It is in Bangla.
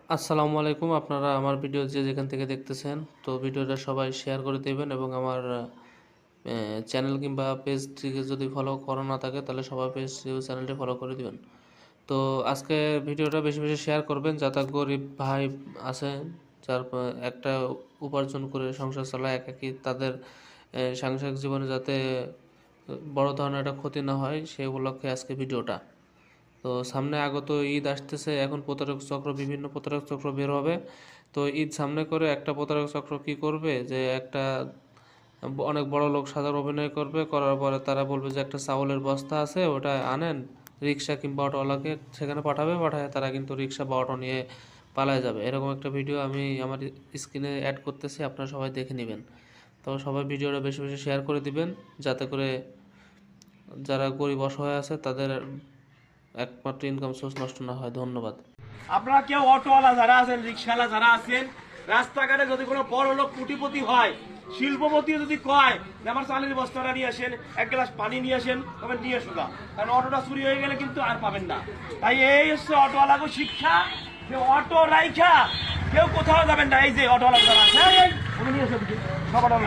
আসসালামু আলাইকুম। আপনারা আমার ভিডিও যে যেখান থেকে দেখতেছেন, তো ভিডিওটা সবাই শেয়ার করে দেবেন এবং আমার চ্যানেল কিংবা পেজটিকে যদি ফলো করা না থাকে তাহলে সবাই পেজ চ্যানেলটি ফলো করে দিবেন। তো আজকে ভিডিওটা বেশি বেশি শেয়ার করবেন যাতে গরিব ভাই আছে যার একটা উপার্জন করে সংসার চালায় একাকী, তাদের সাংসারিক জীবনে যাতে বড় ধরনের একটা ক্ষতি না হয় সেই উপলক্ষে আজকে ভিডিওটা। তো সামনে আগত ঈদ আসতেছে, এখন প্রতারক চক্র, বিভিন্ন প্রতারক চক্র বের হবে। তো ঈদ সামনে করে একটা প্রতারক চক্র কি করবে, যে একটা অনেক বড় লোক সাজার অভিনয় করবে, করার পরে তারা বলবে যে একটা চাউলের বস্তা আছে, ওটা আনেন, রিক্সা কিংবা অটোওয়ালাকে সেখানে পাঠায় তারা কিন্তু রিক্সা বা অটো নিয়ে পালায় যাবে। এরকম একটা ভিডিও আমি আমার স্ক্রিনে অ্যাড করতেছি, আপনারা সবাই দেখে নেবেন। তো সবাই ভিডিওটা বেশি বেশি শেয়ার করে দিবেন যাতে করে যারা গরিব অসহায় আছে তাদের একমাত্র ইনকাম সোর্স নষ্ট না হয়। ধন্যবাদ। আপনারা কেউ অটোওয়ালা যারা আছেন, রিক্সাওয়ালা যারা আছেন, রাস্তাঘাটে যদি কোনো বড় লোক কোটিপতি হয়, শিল্পপতি যদি কয় যে আমার চালের বস্তাটা নিয়ে আসেন, এক গ্লাস পানি নিয়ে আসেন, তবে নিয়ে আসুগা, কারণ অটোটা চুরি হয়ে গেলে কিন্তু আর পাবেন না। তাই এই হচ্ছে অটোওয়ালাকে শিক্ষা, যে অটো রাইখা কেউ কোথাও যাবেন না। এই যে অটোওয়ালা যারা আছে, নিয়ে আসে সব অটো